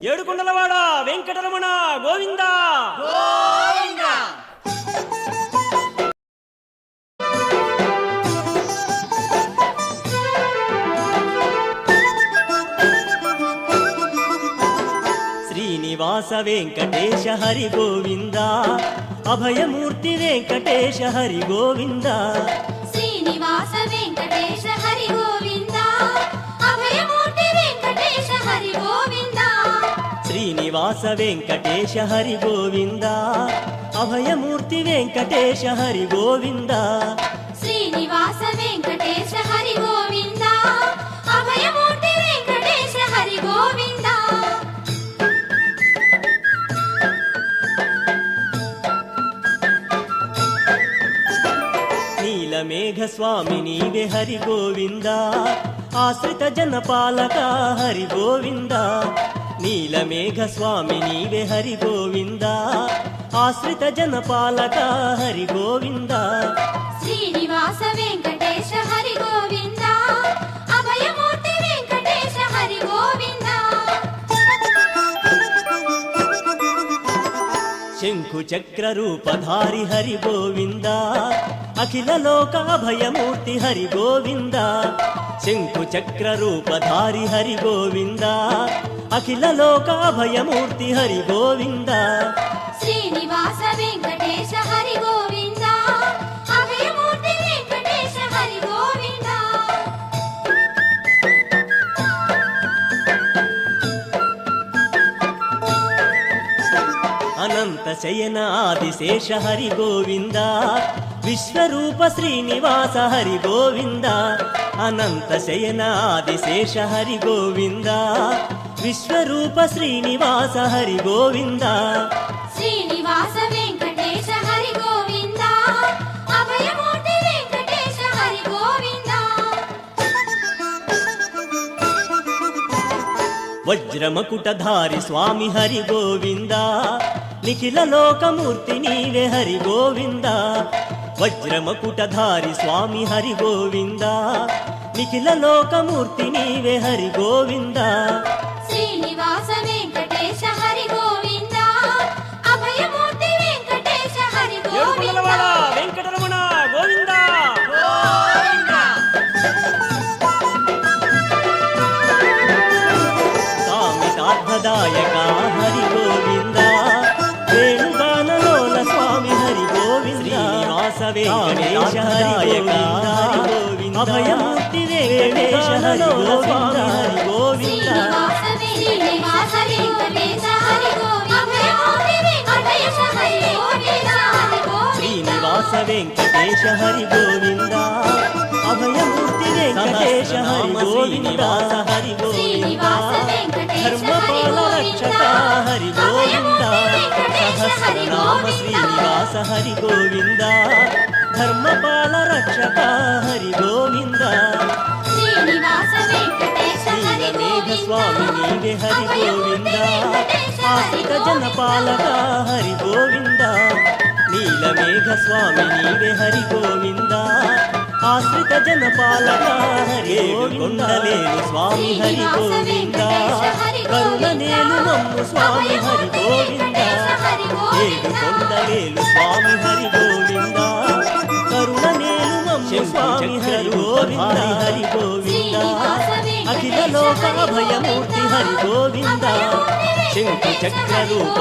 ఏడుకొండలవాడ వెంకటరమణ గోవింద గోవింద. శ్రీనివాస వెంకటేశ హరి గోవింద అభయమూర్తి వెంకటేశ హరి గోవింద శ్రీనివాస వెంకటేశ హరి గోవింద అభయమూర్తి వెంకటేశ హరి గోవింద శ్రీనివాస వెంకటేశ హరి గోవింద అభయమూర్తి వెంకటేశ హరి గోవింద శ్రీనివాస వెంకటేశ హరి గోవింద అభయమూర్తి వెంకటేశ హరి గోవింద నీలమేఘ స్వామి నీవే హరి గోవింద ఆశ్రిత జనపాలక హరి గోవింద నీలమేఘ స్వామి నీవే హరి గోవింద ఆశ్రిత జనపాలక హరి గోవింద శ్రీనివాస వెంకటేశ హరి గోవింద అభయమూర్తి వెంకటేశ హరి గోవింద శంఖు చక్ర రూపధారి హరి గోవింద అఖిల లోక అభయమూర్తి హరి గోవింద శంఖు చక్ర రూపధారి హరి గోవింద అఖిల లోక అభయమూర్తి హరి గోవింద శ్రీనివాస వెంకటేశ హరి గోవింద అభయమూర్తి వెంకటేశ హరి గోవింద అనంత శయన ఆదిశేష హరి గోవింద విశ్వరూప శ్రీనివాస హరి గోవింద అనంత శయన ఆదిశేష హరి గోవింద విశ్వరూప శ్రీనివాస హరి గోవింద శ్రీనివాస వెంకటేశ హరి గోవింద అభయమూర్తి వెంకటేశ హరి గోవింద వజ్రమకుటధారి స్వామి హరి గోవింద నిఖిల లోకమూర్తి నీవే హరి గోవింద వజ్రమకుటధారి స్వామి హరి గోవింద నిఖిల లోకమూర్తి నీవే హరి గోవింద శ్రీనివాస వెంకటేశ హరి గోవింద అభయమూర్తి వెంకటేశ హరి గోవింద వెంకటరమణ గోవింద కామితార్థదాయక హరి గోవింద వేణుగానలోల స్వామి హరి గోవింద శ్రీనివాస వెంకటేశ హరి గోవింద అభయమూర్తి వెంకటేశ హరి గోవింద హరి గోవింద శ్రీనివాస వెంకటేశ హరి గోవింద అభయమూర్తి వెంకటేశ హరి గోవింద శ్రీనివాస వెంకటేశ హరి గోవింద అభయమూర్తి వెంకటేశ హరి గోవింద హరి గోవింద ధర్మపాల రక్షక హరి గోవింద సహస్రనామ శ్రీనివాస హరి గోవింద ధర్మపాల రక్షక హరి గోవింద శ్రీనివాస వెంకటేశ హరి నీలమేఘ స్వామి నీవే హరి గోవింద ఆశ్రిత జనపాలక హరి గోవింద నీలమేఘ స్వామి నీవే హరి గోవింద ఆశ్రిత జనపాలక హరి గోవిందలేలు స్వామి హరి గోవింద కరుణనేలు మమ్ము స్వామి హరి గోవింద ఏడు కొండలేలు స్వామి హరి గోవింద కరుణనేలు మమ్ము స్వామి హరి గోవింద హరి గోవింద అఖిల లోక భయమూర్తి హరి గోవింద శంఖు చక్ర రూప